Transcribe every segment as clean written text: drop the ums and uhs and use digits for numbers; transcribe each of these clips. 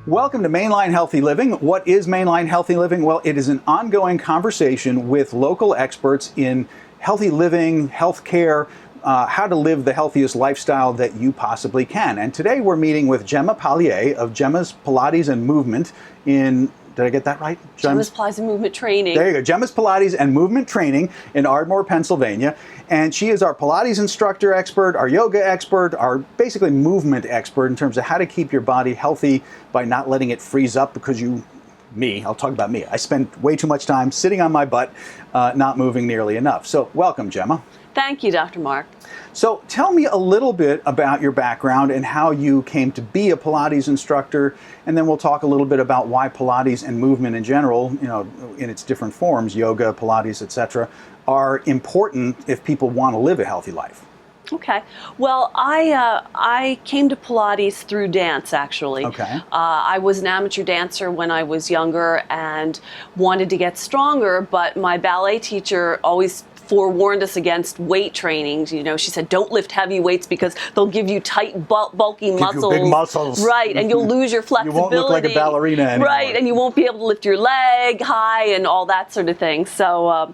Welcome to Mainline Healthy Living. What is Mainline Healthy Living? Well, it is an ongoing conversation with local experts in healthy living, healthcare, how to live the healthiest lifestyle that you possibly can. And today we're meeting with Gemma Pagliei of Gemma's Pilates and Movement in, did I get that right? Gemma's Pilates and Movement Training. There you go, Gemma's Pilates and Movement Training in Ardmore, Pennsylvania. And she is our Pilates instructor expert, our yoga expert, our basically movement expert in terms of how to keep your body healthy by not letting it freeze up because I'll talk about me. I spend way too much time sitting on my butt, not moving nearly enough. So welcome, Gemma. Thank you, Dr. Mark. So tell me a little bit about your background and how you came to be a Pilates instructor, and then we'll talk a little bit about why Pilates and movement in general, in its different forms, yoga, Pilates, etc., are important if people want to live a healthy life. Okay. Well, I came to Pilates through dance, actually. Okay. I was an amateur dancer when I was younger and wanted to get stronger, but my ballet teacher always forewarned us against weight training. She said, don't lift heavy weights because they'll give you tight, bulky muscles. Big muscles. Right, and you'll lose your flexibility. You won't look like a ballerina anymore. Right, and you won't be able to lift your leg high and all that sort of thing. So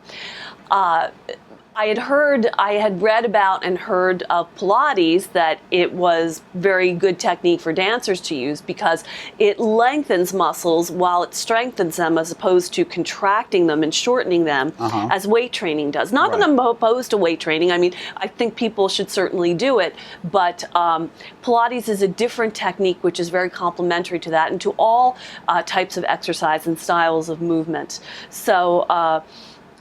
I had read about and heard of Pilates that it was very good technique for dancers to use because it lengthens muscles while it strengthens them as opposed to contracting them and shortening them as weight training does. Not that I'm opposed to weight training. I mean, I think people should certainly do it, but Pilates is a different technique which is very complementary to that and to all types of exercise and styles of movement. So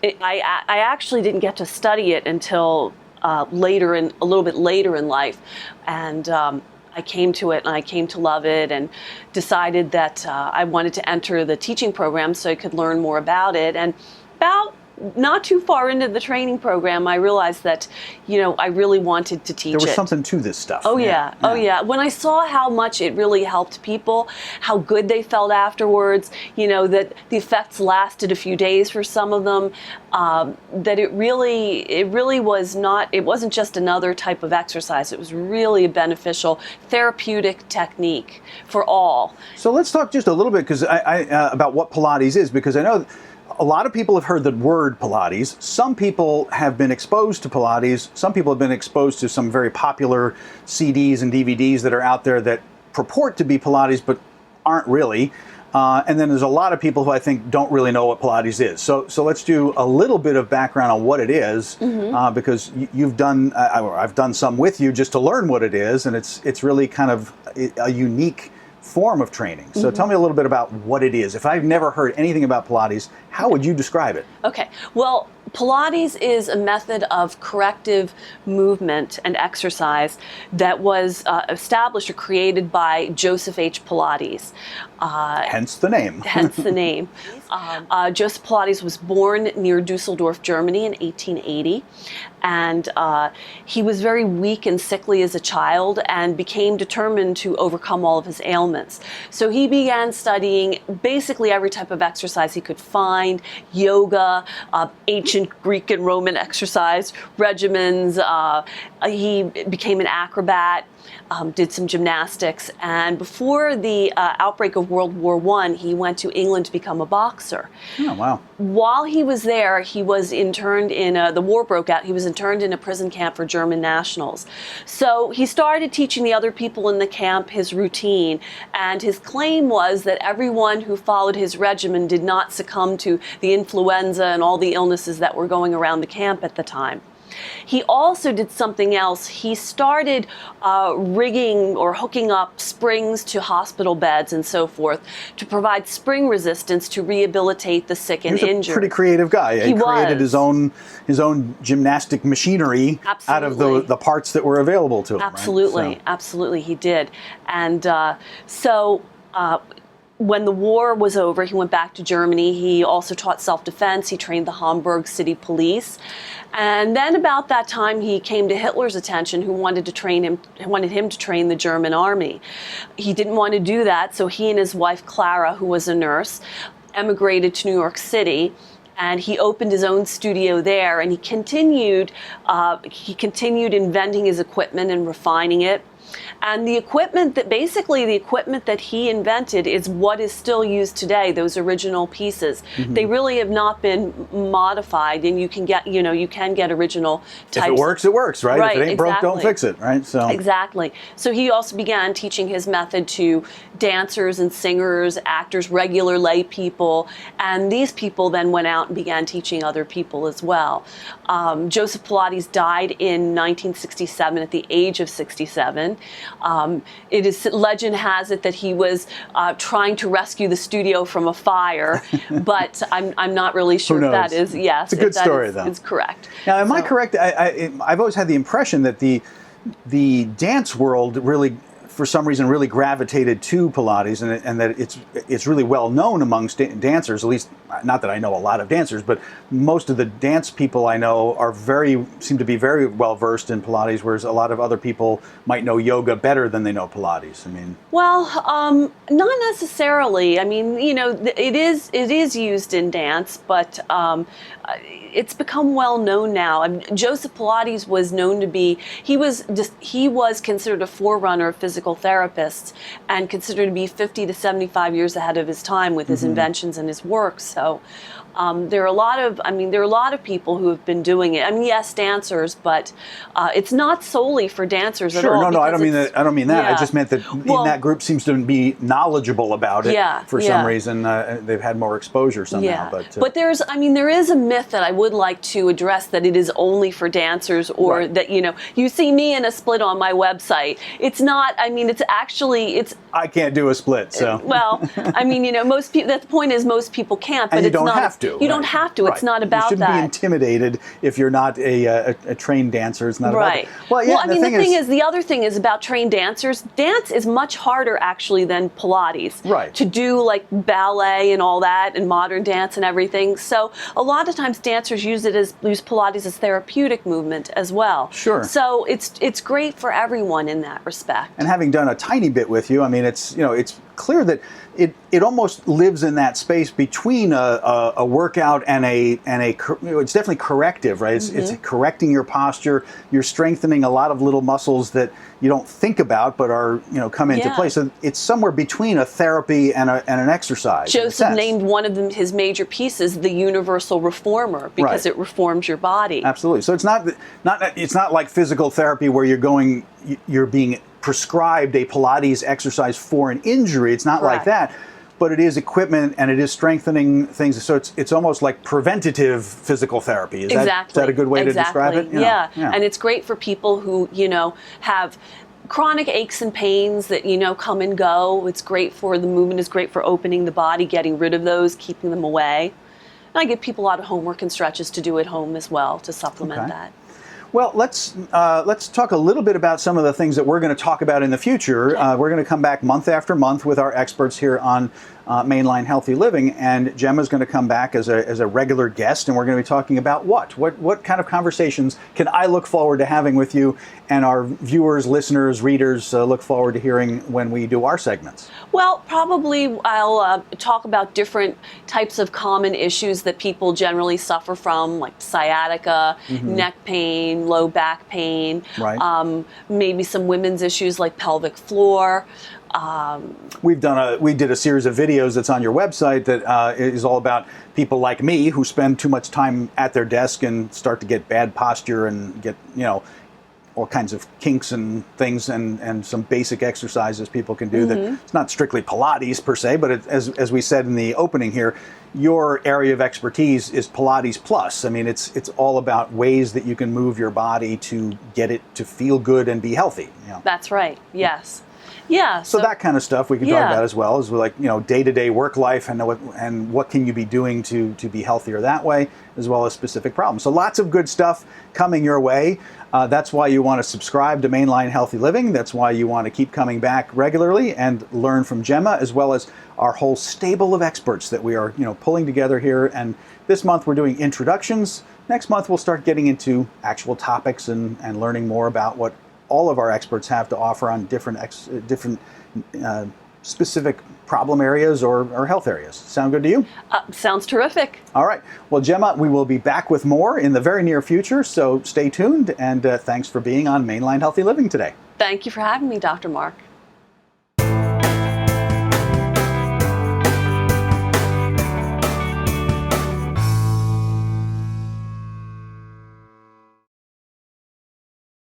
I actually didn't get to study it until a little bit later in life, and I came to it and I came to love it and decided that I wanted to enter the teaching program so I could learn more about it. And about not too far into the training program, I realized that, I really wanted to teach it. There was something to this stuff. Oh yeah. Oh yeah. When I saw how much it really helped people, how good they felt afterwards, that the effects lasted a few days for some of them, that it really was not, it wasn't just another type of exercise. It was really a beneficial therapeutic technique for all. So let's talk just a little bit about what Pilates is, because I know a lot of people have heard the word Pilates. Some people have been exposed to Pilates. Some people have been exposed to some very popular CDs and DVDs that are out there that purport to be Pilates but aren't really. And then there's a lot of people who I think don't really know what Pilates is. So let's do a little bit of background on what it is, because you've done, I've done some with you just to learn what it is, and it's really kind of a unique form of training. So tell me a little bit about what it is. If I've never heard anything about Pilates, how would you describe it? Okay, well, Pilates is a method of corrective movement and exercise that was established or created by Joseph H. Pilates. Hence the name. Hence the name. Joseph Pilates was born near Dusseldorf, Germany in 1880. And he was very weak and sickly as a child and became determined to overcome all of his ailments. So he began studying basically every type of exercise he could find, yoga, ancient Greek and Roman exercise regimens. He became an acrobat. Did some gymnastics, and before the outbreak of World War I, he went to England to become a boxer. Oh, wow. While he was there, he was interned in, the war broke out, he was interned in a prison camp for German nationals. So he started teaching the other people in the camp his routine, and his claim was that everyone who followed his regimen did not succumb to the influenza and all the illnesses that were going around the camp at the time. He also did something else. He started rigging or hooking up springs to hospital beds and so forth to provide spring resistance to rehabilitate the sick and injured. He was a pretty creative guy. He created his own gymnastic machinery out of the parts that were available to him. Absolutely, right? Absolutely, he did. And when the war was over, he went back to Germany. He also taught self-defense. He trained the Hamburg City Police. And then about that time, he came to Hitler's attention, who wanted him to train the German army. He didn't want to do that, so he and his wife, Clara, who was a nurse, emigrated to New York City. And he opened his own studio there, and he continued inventing his equipment and refining it. And the equipment that he invented is what is still used today, those original pieces. They really have not been modified, and you can get original types. If it works, it works, right? Right, if it ain't broke, don't exactly. fix it, right? So Exactly. So he also began teaching his method to dancers and singers, actors, regular lay people, and these people then went out and began teaching other people as well. Joseph Pilates died in 1967 at the age of 67. Legend has it that he was trying to rescue the studio from a fire, but I'm not really sure if that is, yes. It's a good story, though. It's correct. Now, am I correct? I've always had the impression that the dance world really, for some reason, really gravitated to Pilates, and that it's really well known amongst dancers. At least, not that I know a lot of dancers, but most of the dance people I know seem to be very well versed in Pilates, whereas a lot of other people might know yoga better than they know Pilates. I mean, well, not necessarily. I mean, it is used in dance, but it's become well known now. Joseph Pilates was known to be he was considered a forerunner of physical therapists and considered to be 50 to 75 years ahead of his time with his inventions and his work. So there are a lot of people who have been doing it. I mean, yes, dancers, but it's not solely for dancers at all. Sure, no, I don't mean that. I don't mean that. Yeah. I just meant that in that group seems to be knowledgeable about it. For some reason, they've had more exposure somehow. Yeah. But there is a myth that I would like to address, that it is only for dancers, or that you see me in a split on my website. It's not. I mean, it's I can't do a split, so. Well, I mean, most people. The point is, most people can't. But and you it's don't not, have to. You don't have to. Right. It's not about that. You shouldn't be intimidated if you're not a trained dancer. It's not right. about that. Well, yeah. I mean, the other thing is about trained dancers. Dance is much harder actually than Pilates. Right. To do like ballet and all that, and modern dance and everything. So a lot of times dancers use Pilates as therapeutic movement as well. Sure. So it's great for everyone in that respect. And having done a tiny bit with you, I mean, it's clear that it almost lives in that space between a workout and it's definitely corrective, right? It's correcting your posture. You're strengthening a lot of little muscles that you don't think about, but are come into play. So it's somewhere between a therapy and an exercise. Joseph named one of his major pieces the universal reformer, because it reforms your body. Absolutely. So it's not like physical therapy where you're being prescribed a Pilates exercise for an injury. It's not like that, but it is equipment and it is strengthening things. So it's almost like preventative physical therapy. Is that a good way to describe it? Yeah. And it's great for people who have chronic aches and pains that come and go. It's great for the movement. Is great for opening the body, getting rid of those, keeping them away. And I give people a lot of homework and stretches to do at home as well to supplement that. Well, let's talk a little bit about some of the things that we're going to talk about in the future. We're going to come back month after month with our experts here on Mainline Healthy Living, and Gemma's going to come back as a regular guest, and we're going to be talking about what kind of conversations can I look forward to having with you, and our viewers, listeners, readers look forward to hearing when we do our segments. Well, probably I'll talk about different types of common issues that people generally suffer from, like sciatica, neck pain, low back pain, maybe some women's issues like pelvic floor. We did a series of videos that's on your website that is all about people like me who spend too much time at their desk and start to get bad posture and get all kinds of kinks and things, and some basic exercises people can do that it's not strictly Pilates per se, but as we said in the opening here, your area of expertise is Pilates plus. I mean, it's all about ways that you can move your body to get it to feel good and be healthy. That's right. Yes. Yeah. So that kind of stuff we can talk about, as well as day-to-day work life and what can you be doing to be healthier that way, as well as specific problems. So lots of good stuff coming your way. That's why you want to subscribe to Mainline Healthy Living. That's why you want to keep coming back regularly and learn from Gemma, as well as our whole stable of experts that we are pulling together here. And this month we're doing introductions. Next month we'll start getting into actual topics and learning more about what all of our experts have to offer on different specific problem areas or health areas. Sound good to you? Sounds terrific. All right. Well, Gemma, we will be back with more in the very near future, so stay tuned, and thanks for being on Mainline Healthy Living today. Thank you for having me, Dr. Mark.